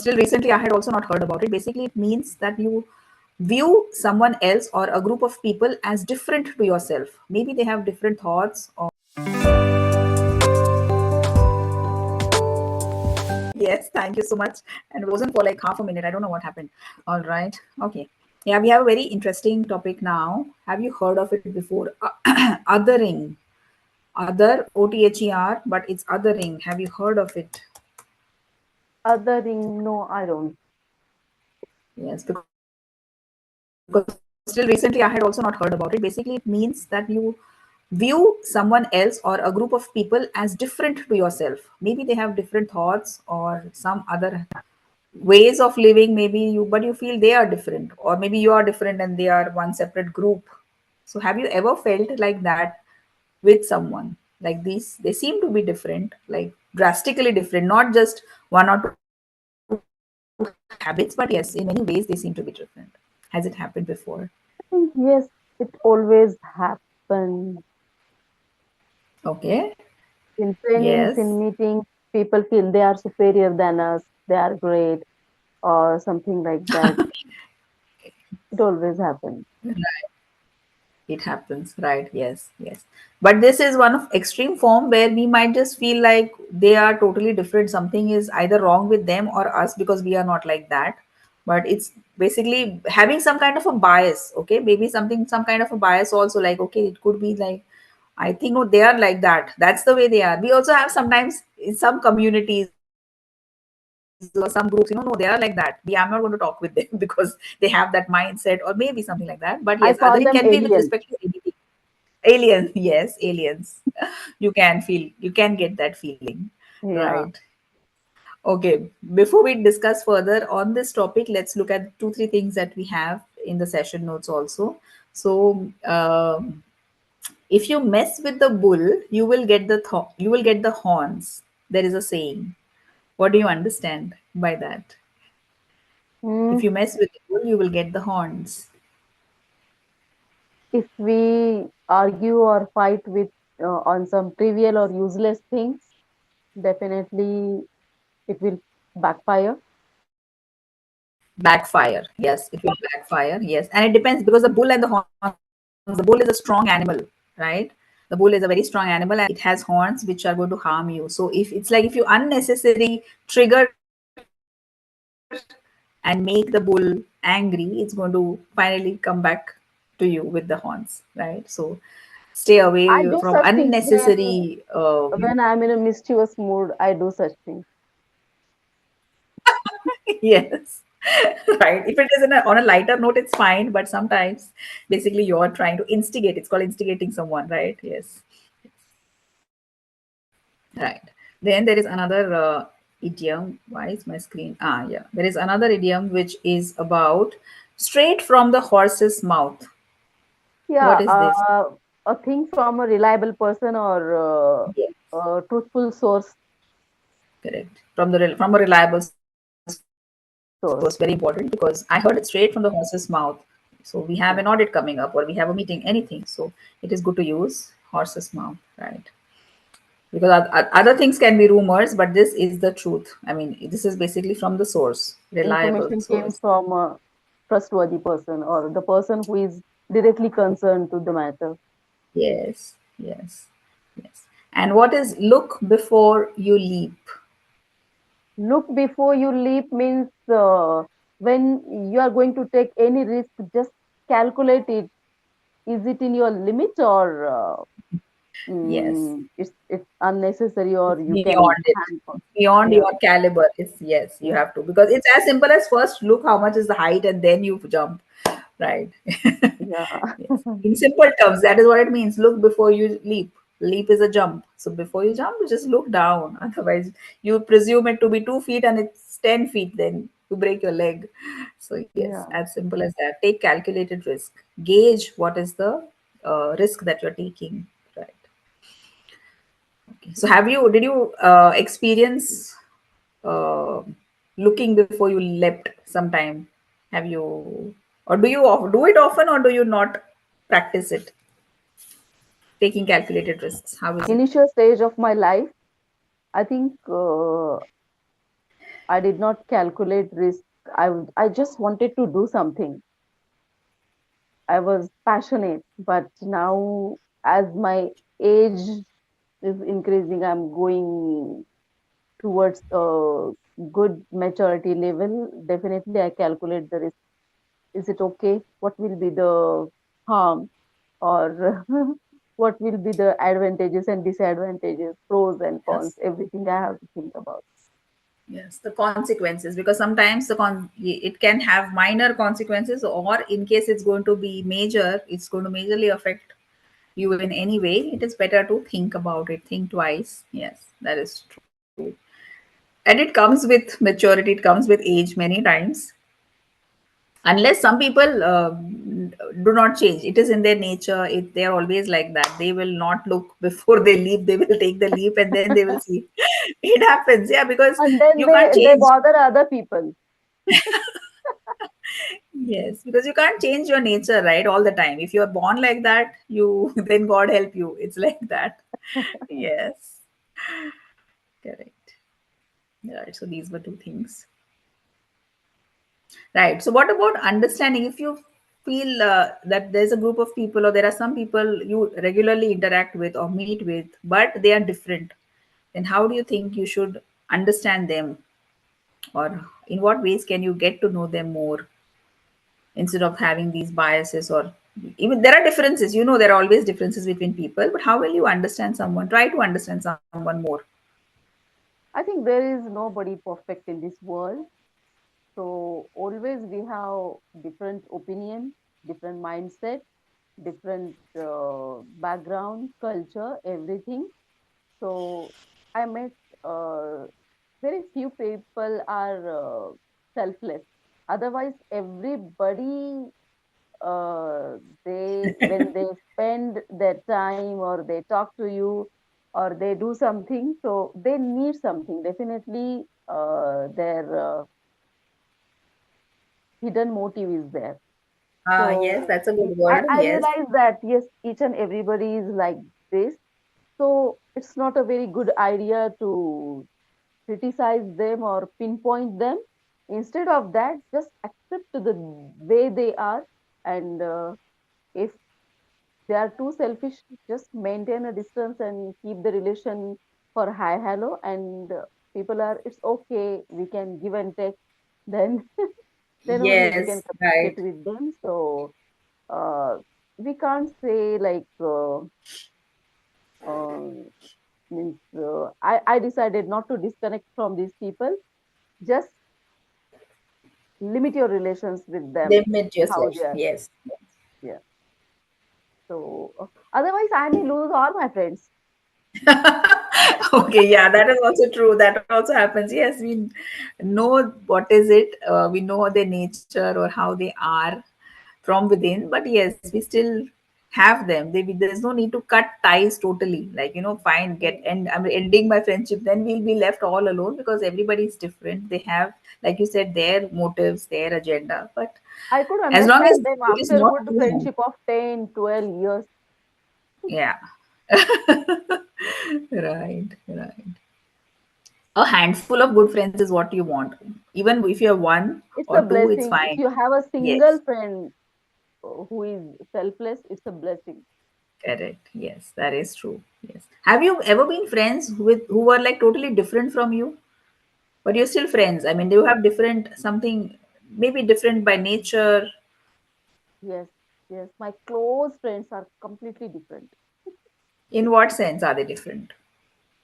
still recently I had also not heard about it. Basically, it means that you view someone else or a group of people as different to yourself. Maybe they have different thoughts or yes, thank you so much. And it wasn't for like half a minute. I don't know what happened. All right. Okay. Yeah, we have a very interesting topic now. Have you heard of it before? Othering. Other, OTHER, but it's othering. Have you heard of it? Othering, no, I don't. Yes, because still recently I had also not heard about it. Basically, it means that you view someone else or a group of people as different to yourself. Maybe they have different thoughts or some other ways of living, maybe you, but you feel they are different, or maybe you are different and they are one separate group. So, have you ever felt like that with someone? Like these, they seem to be different, like drastically different, not just one or two habits, but yes, in many ways they seem to be different. Has it happened before? I think yes, it always happens Okay. in trainings, Yes. in meetings. People feel they are superior than us, they are great, or something like that. It always happens. It happens, right? Yes, yes. But this is one of extreme form where we might just feel like they are totally different. Something is either wrong with them or us because we are not like that. But it's basically having some kind of a bias. Okay, maybe something, some kind of a bias also. Like, okay, it could be like, I think no, they are like that. That's the way they are. We also have sometimes in some communities or some groups, no, they are like that. We, I'm not going to talk with them because they have that mindset or maybe something like that. But yes, othering can be with I call respect to them anything. aliens. Aliens, yes, aliens. You can feel, you can get that feeling, right? Yeah. Okay, before we discuss further on this topic, let's look at two, three things that we have in the session notes also. So, if you mess with the bull, you will get the you will get the horns. There is a saying. What do you understand by that? If Mm, you mess with the bull, you will get the horns. if we argue or fight with on some trivial or useless things, definitely it will backfire. Backfire. Yes, it will backfire. Yes. And it depends because the bull and the horns, the bull is a strong animal, right? The bull is a very strong animal and it has horns which are going to harm you. So if it's like if you unnecessarily trigger and make the bull angry, it's going to finally come back to you with the horns, right? So stay away from I do such things unnecessary when I'm in a mischievous mood. I do such things. yes. Right. If it is on a lighter note, it's fine. But sometimes, basically, you're trying to instigate. It's called instigating someone, right? Yes. Right. Then there is another idiom. Why is my screen? Ah, yeah. There is another idiom which is about straight from the horse's mouth. Yeah, What is this? a thing from a reliable person or Yes. a truthful source. Correct. From a reliable source, very important because I heard it Source. straight from the horse's mouth. So we have an audit coming up, or we have a Yeah. meeting, anything. So it is good to use horse's mouth, right? Because other things can be rumors, but this is the truth. I mean, this is basically from the source, reliable Information source. came from a trustworthy person or the person who is directly concerned to the matter. Yes, yes, yes. And what is look before you leap? Look before you leap means when you are going to take any risk, just calculate it. Is it in your limit or Yes, it's unnecessary or it's you can beyond it, handle? beyond Yeah, your caliber. It's yes, you yeah, have to because it's as simple as first look how much is the height and then you jump, right? yeah. Yes. In simple terms, that is what it means. Look before you leap. Leap is a jump. So before you jump, you just look down. Otherwise, you presume it to be 2 feet and it's 10 feet, then you break your leg. So, yes, Yeah. as simple as that. Take calculated risk. Gauge what is the risk that you're taking. Right. Okay. So, did you experience uh, looking before you leapt sometime? Have you, or do you do it often or do you not practice it? Taking calculated risks. How is it? Initial stage of my life, I think I did not calculate risk. I just wanted to do something. I was passionate, but now as my age is increasing, I'm going towards a good maturity level. Definitely, I calculate the risk. Is it okay? What will be the harm, or what will be the advantages and disadvantages, pros and cons, Yes. everything I have to think about. Yes, the consequences, because sometimes it can have minor consequences, or in case it's going to be major, it's going to majorly affect you in any way. It is better to think about it, think twice. Yes, that is true. And it comes with maturity, it comes with age many times. Unless some people do not change, it is in their nature. They are always like that. They will not look before they leap. They will take the leap and then they will see. It happens, yeah, because And then you can't they change. bother other people. Yes, because you can't change your nature, right, all the time. If you are born like that, you then God help you. It's like that. Yes, correct. Right. So these were two things. Right. So what about understanding? If you feel that there's a group of people, or there are some people you regularly interact with or meet with, but they are different, then how do you think you should understand them, or in what ways can you get to know them more, instead of having these biases? Or even there are differences, there are always differences between people, but how will you understand someone, try to understand someone more? I think there is nobody perfect in this world. So always we have different opinion, different mindset, different background, culture, everything. So I met uh, very few people are selfless. Otherwise, everybody they when they spend their time or they talk to you or they do something, so they need something. Definitely, their hidden motive is there. Yes, So that's a good word. I Yes. realize that yes, each and everybody is like this. So it's not a very good idea to criticize them or pinpoint them. Instead of that, just accept the way they are. And if they are too selfish, just maintain a distance and keep the relation for high hello. And people are, it's okay, we can give and take. Then, then only we can Yes, communicate right. with them. So uh, we can't say like um, means I decided not to disconnect from these people. Just limit your relations with them, Limit how yourself. they are. Yes. Yeah. So otherwise, I may lose all my friends. Okay, yeah, that is also true. That also happens. Yes, we know what is it. We know their nature or how they are from within. But yes, we still have them. There's no need to cut ties totally. Like, fine, Yeah. I'm ending my friendship. Then we'll be left all alone, because everybody is different. They have, like you said, their motives, their agenda. But I could as long as understand them it is after not good too much. friendship of 10, 12 years. Yeah. Right, right. A handful of good friends is what you want. Even if you have one It's or a two, it's blessing. If fine. you have a single Yes, friend who is selfless, it's a blessing. correct. Yes, that is true. Yes. Have you ever been friends with who were like totally different from you, but you're still friends? I mean, do you have different something, maybe different by nature? Yes, yes. My close friends are completely different. In what sense are they different?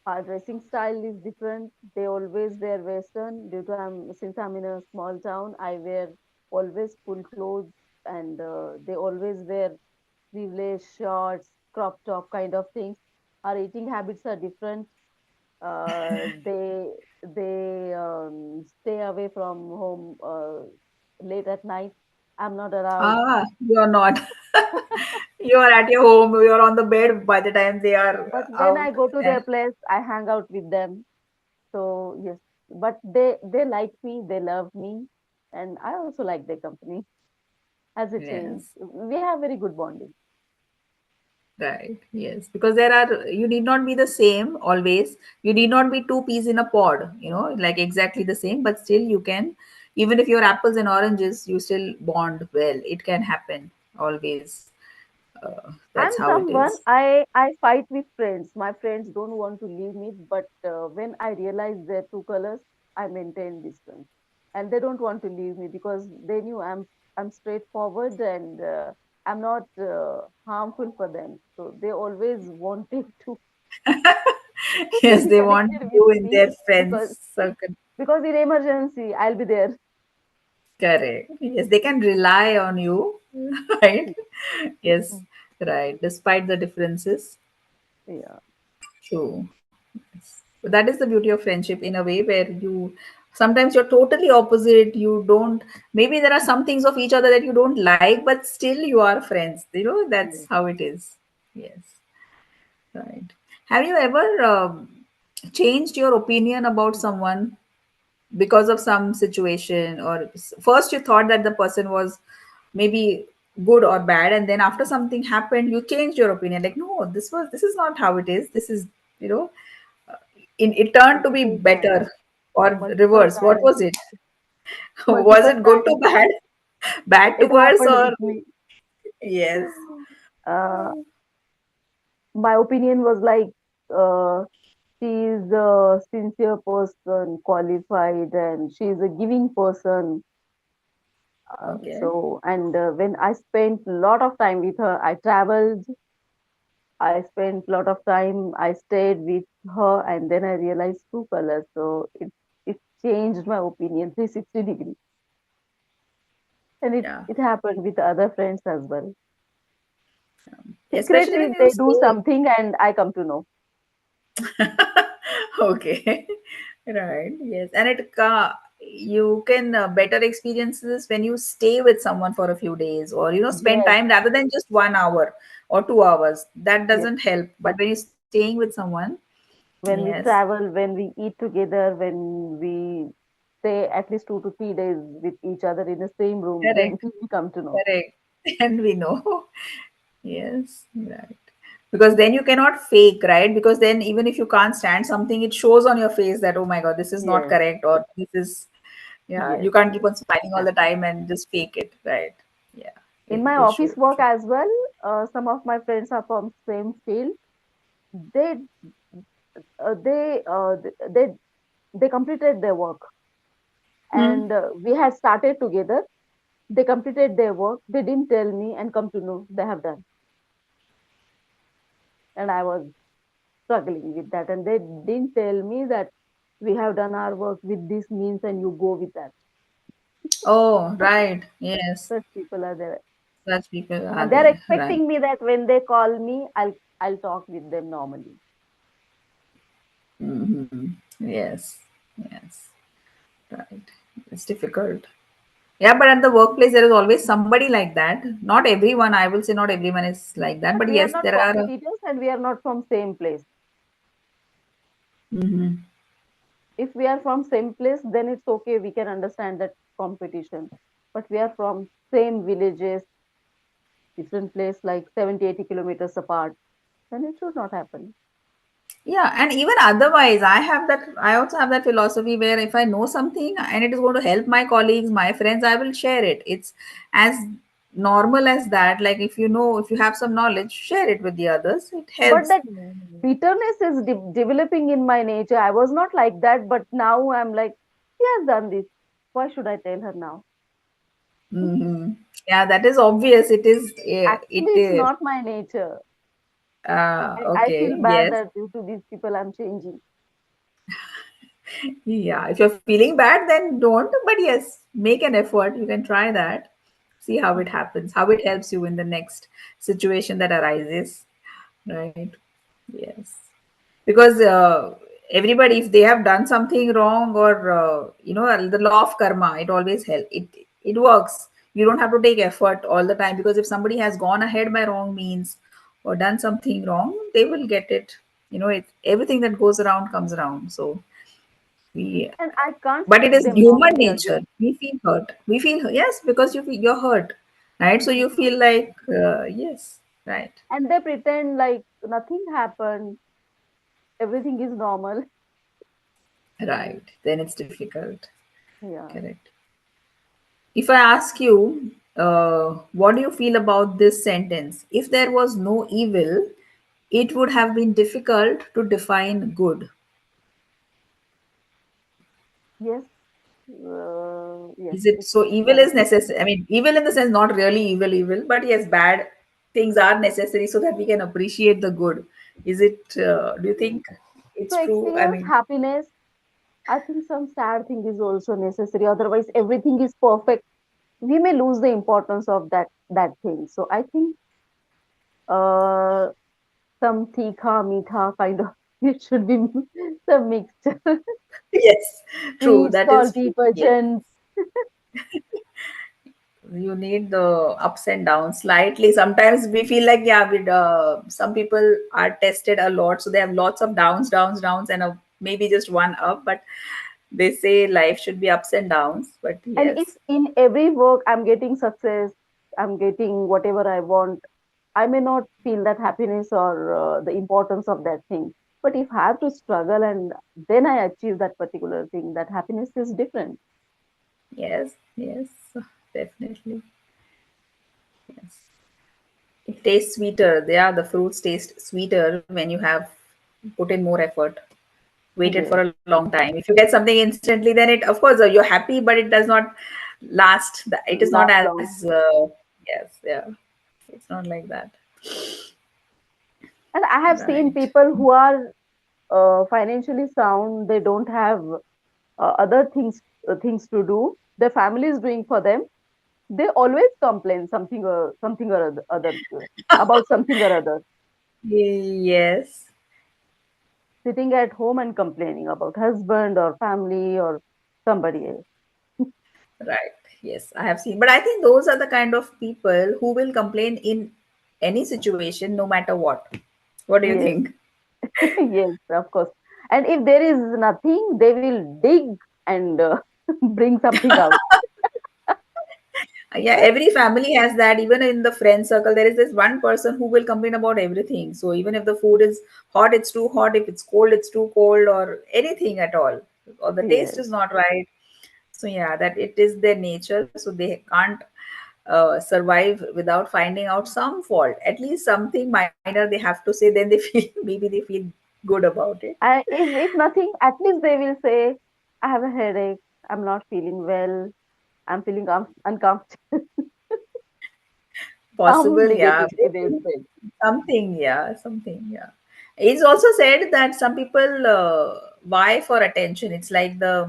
Our dressing style is different. They always wear Western. Due to since I'm in a small town, I wear always full clothes, and they always wear sleeveless shorts, crop top kind of things. Our eating habits are different. They stay away from home late at night. I'm not allowed. Ah, you're not. You're at your home. You're on the bed by the time they are But when I out. go to their place, I hang out with them. So yes, but they like me, they love me, and I also like their company. As it is, Yes. we have very good bonding. Right. Yes. Because there are, you need not be the same always. You need not be two peas in a pod, like exactly the same, but still you can, even if you're apples and oranges, you still bond well. It can happen always. That's I'm how it someone, is. I fight with friends. My friends don't want to leave me, but when I realize their true colors, I maintain distance. And they don't want to leave me because they knew I'm straightforward and I'm not harmful for them. So they always wanted to Yes, be they want connected with you in me their friends because circle. because in emergency I'll be there. Correct. Yes, they can rely on you, right? Yes, right. Despite the differences. Yeah. True. Yes. So that is the beauty of friendship in a way where you sometimes you're totally opposite. You don't, maybe there are some things of each other that you don't like, but still you are friends. That's Yes. how it is. Yes. Right. Have you ever changed your opinion about someone because of some situation, or first you thought that the person was maybe good or bad, and then after something happened you changed your opinion, like, no, this is not how it is, this is, you know it turned to be Multiple times. better, or Multiple reverse, what times. was it? Was Multiple it good to times. bad, bad to It worse, happened or with me. yes? Uh, my opinion was like, uh, she's a sincere person, qualified, and she's a giving person. Okay. And when I spent a lot of time with her, I traveled, I spent a lot of time, I stayed with her, and then I realized true colors. So it changed my opinion 360 degrees. And Yeah. it happened with other friends as well. Especially Secretly, when you they do stay. something, and I come to know. Okay. Right. Yes. And you can better experience this when you stay with someone for a few days, or spend Yes, time rather than just 1 hour or 2 hours. That yes. doesn't help. But when you're staying with someone, When we yes, travel, when we eat together, when we stay at least 2 to 3 days with each other in the same room, then correct, we come to know. correct. And we know. Yes, right. Because then you cannot fake, right? Because then even if you can't stand something, it shows on your face that, oh my God, this is not Yes, correct, or this is, yeah, yes, you can't keep yes. on smiling all the Happen. time and just fake it, right? Yeah, In it, my it office should. work as well, some of my friends are from same field. They uh, they uh, they they completed their work, Hmm. and we had started together. They completed their work. They didn't tell me, and come to know they have done. And I was struggling with that, and they didn't tell me that we have done our work with this means, and you go with that. Oh, right. Yes. Such people are there, Such people are and they're there. Right. expecting me that when they call me, I'll talk with them normally. Hmm. Yes. Yes. Right. It's difficult. Yeah, but at the workplace, there is always somebody like that. Not everyone, I will say, not everyone is like that. But But we are yes, not there are. competitors, and we are not from same place. Mhm. If we are from same place, then it's okay. We can understand that competition. But we are from same villages, different place, like 70, 80 kilometers apart. Then it should not happen. Yeah, and even otherwise, I also have that philosophy where if I know something and it is going to help my colleagues, my friends, I will share it. It's as normal as that. Like, if you have some knowledge, share it with the others. It But helps. that bitterness is developing in my nature. I was not like that, but now I'm like, she has done this. Why should I tell her now? Hmm. Yeah, that is obvious. It is, Actually, it's not my nature. I okay, feel bad yes. that due to these people, I'm changing. Yeah, if you're feeling bad, then don't. But yes, make an effort. You can try that. See how it happens, how it helps you in the next situation that arises. Right. Yes. Because everybody, if they have done something wrong, or the law of karma, it always helps. It works. You don't have to take effort all the time, because if somebody has gone ahead by wrong means or done something wrong, they will get it. Everything that goes around comes around. So we, And I can't but it take is them human wrongly nature. again. We feel hurt. We feel, yes, because you're hurt, right? So you feel like, yes. Right. and they pretend like nothing happened, everything is normal. Right. Then it's difficult. Yeah. Correct. If I ask you, what do you feel about this sentence? If there was no evil, it would have been difficult to define good. Yes. Yes, Is it it's so? Evil is correct. necessary. I mean, evil in the sense, not really evil, evil, but yes, bad things are necessary so that we can appreciate the good. Is it? Do you think it's To true? I experience mean, happiness, I think some sad thing is also necessary. Otherwise, everything is perfect. We may lose the importance of that thing. So I think uh, some tikha, mitha kind of it should be some mixture. yes, true. Sweet, That is salty, true. Yes. pungent. You need the ups and downs slightly. Sometimes we feel like, yeah, with some people are tested a lot, so they have lots of downs, downs, downs, and maybe just one up. But they say life should be ups and downs. But And if yes, in every work I'm getting success, I'm getting whatever I want, I may not feel that happiness or the importance of that thing. But if I have to struggle and then I achieve that particular thing, that happiness is different. yes, yes, definitely. Yes, it tastes sweeter. Yeah, the fruits taste sweeter when you have put in more effort, waited for Yes, a long time. If you get something instantly, then it, of course, you're happy, but it does not last. It is not last as, long. yes, yeah, it's not like that. And I have seen Right. people who are financially sound. They don't have other things to do. Their family is doing for them. They always complain something or other about something or other. Yes, Sitting at home and complaining about husband or family or somebody else. right. Yes, I have seen. But I think those are the kind of people who will complain in any situation, no matter what. What do you Yes, think? yes, of course. And if there is nothing, they will dig and bring something out. Yeah, every family has that. Even in the friend circle, there is this one person who will complain about everything. So even if the food is hot, it's too hot. If it's cold, it's too cold, or anything at all, or the taste Yes. is not right. So yeah, that it is their nature. So they can't survive without finding out some fault, at least something minor they have to say. Then they feel maybe they feel good about it. If nothing, at least they will say, I have a headache. I'm not feeling well. I'm feeling uncomfortable. Possible, Some yeah. negativity they said. Something, yeah, something, yeah. It's also said that some people vie for attention. It's like they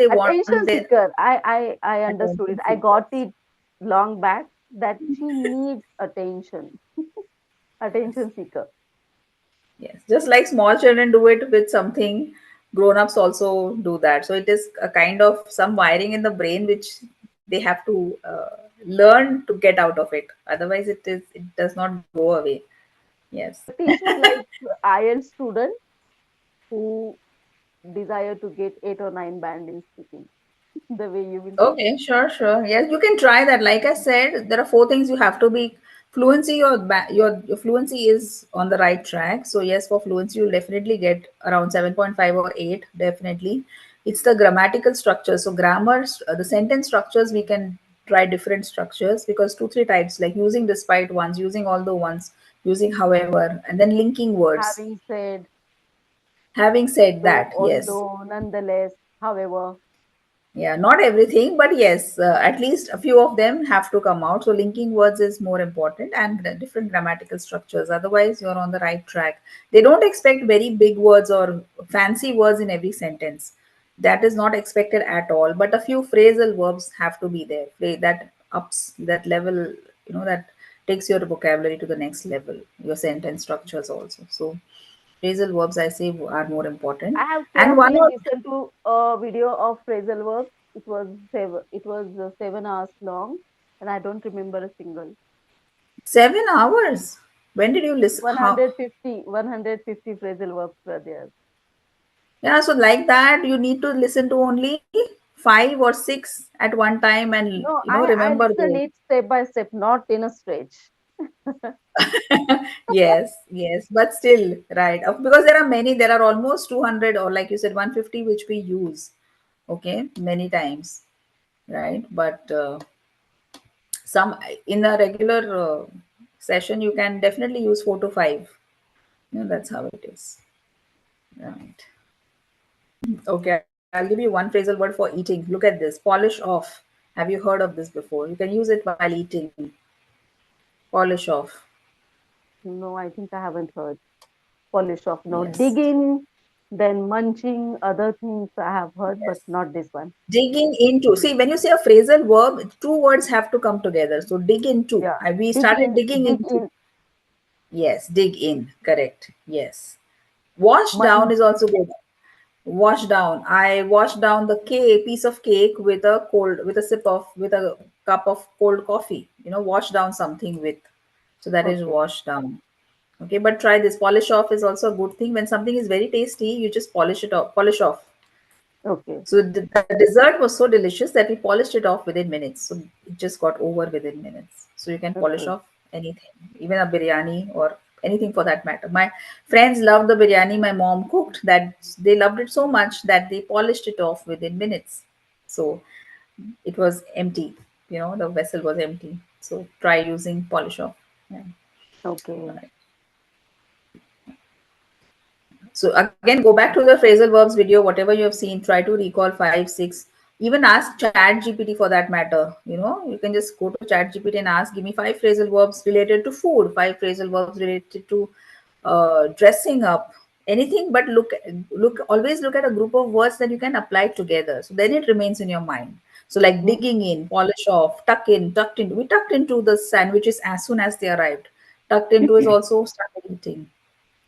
want Attention the seeker. I understood attention it. I got seekers. it long back that she needs attention. Yes, Attention seeker. yes. Just like small children do it with something, grown-ups also do that. So it is a kind of some wiring in the brain which they have to learn to get out of it. Otherwise, it does not go away. Yes. Teacher like IELTS student who desire to get 8 or 9 band in speaking. The way you will say. Okay, sure, sure. Yes, you can try that. Like I said, there are four things you have to be fluency. Your fluency is on the right track. So yes, for fluency, you'll definitely get around 7.5 or 8. Definitely, it's the grammatical structure. So grammars, the sentence structures, we can try different structures because two three types like using despite ones, using although ones, using however, and then linking words. Having said, Having said though, that, yes. although, nonetheless, however, Yeah, not everything, but yes, at least a few of them have to come out. So linking words is more important and the different grammatical structures. Otherwise, you're on the right track. They don't expect very big words or fancy words in every sentence. That is not expected at all. But a few phrasal verbs have to be there. That ups that level, that takes your vocabulary to the next level. Your sentence structures also. So phrasal verbs, I say, are more important. I have And one carefully or listened to a video of phrasal verbs. It was 7 hours long, and I don't remember a single. 7 hours. When did you listen? How? 150 phrasal verbs were there. Yeah, so like that, you need to listen to only 5 or 6 at one time and No, I remember listened those. it step by step, not in a stretch. Yes, yes, but still, right? Because there are many, there are almost 200, or like you said, 150, which we use, okay, many times, right? But some in a regular session, you can definitely use 4 to 5. That's how it is, right? Okay, I'll give you one phrasal word for eating. Look at this: polish off. Have you heard of this before? You can use it while eating. Polish off. No, I think I haven't heard. Polish off. No, Yes. digging, then munching, other things I have heard, but Yes. not this one. Digging into. See, when you say a phrasal verb, two words have to come together. So dig into. Yeah, We dig started in, digging dig into. in, Yes, dig in. Correct. Yes. Wash down munch. is also good. Wash down. I washed down the piece of cake with a with a cup of cold coffee. Wash down something with. So that is Okay, wash down. Okay, but try this. Polish off is also a good thing. When something is very tasty, you just polish off. okay, So the dessert was so delicious that we polished it off within minutes. So it just got over within minutes. So you can polish okay. off anything, even a biryani or anything for that matter. My friends loved the biryani my mom cooked. That they loved it so much that they polished it off within minutes. So it was empty. The vessel was empty. So try using polish off. Yeah. Okay. So again, go back to the phrasal verbs video, whatever you have seen, try to recall 5, 6. Even ask Chat GPT for that matter. You can just go to Chat GPT and ask, give me 5 phrasal verbs related to food, 5 phrasal verbs related to dressing up, anything. But always look at a group of words that you can apply together. So then it remains in your mind. So like Mm, digging in, polish off, tuck in, tucked in. We tucked into the sandwiches as soon as they arrived. Tucked into is also started eating.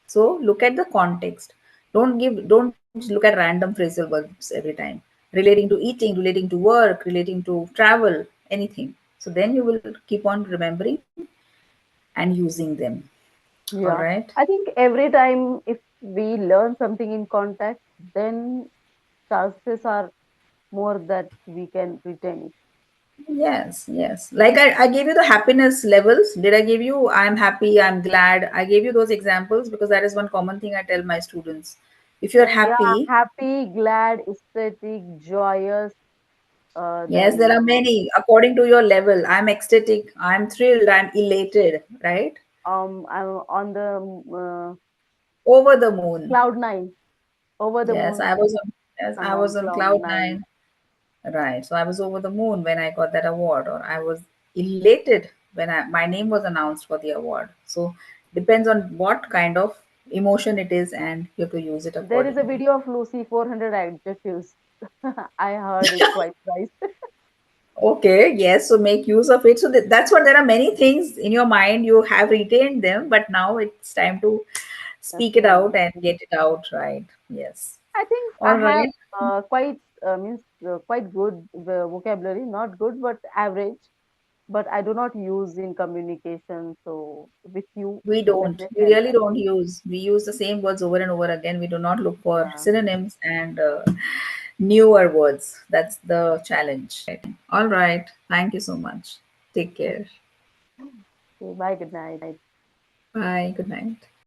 So look at the context. Don't look at random phrasal verbs every time. Relating to eating, relating to work, relating to travel, anything. So then you will keep on remembering and using them. All yeah. right. I think every time if we learn something in context, then chances are more that we can retain it. Yes, yes. Like I gave you the happiness levels. Did I give you I'm happy, I'm glad? I gave you those examples because that is one common thing I tell my students. If you're Yeah, happy, happy, glad, ecstatic, joyous, yes, then there are many according to your level. I'm ecstatic, I'm thrilled, I'm elated, right? I'm on the Over the moon. cloud nine, over the Yes, moon, I and was on on cloud cloud nine. nine. Right. So I was over the moon when I got that award, or I was elated when my name was announced for the award. So depends on what kind of emotion it is, and you have to use it There is a accordingly. video of Lucy 400 adjectives. I heard it quite nice. Okay, yes. So make use of it. So that's what there are many things in your mind. You have retained them, but now it's time to speak it Okay. out and get it out right. Yes. I think I All have right. quite means quite good vocabulary, not good but average. But I do not use in communication. So with you, We don't. definitely We I'll really try. don't use. We use the same words over and over again. We do not look for Yeah. synonyms and newer words. That's the challenge. All right. Thank you so much. Take care. Okay, bye. Good night. Bye. Good night.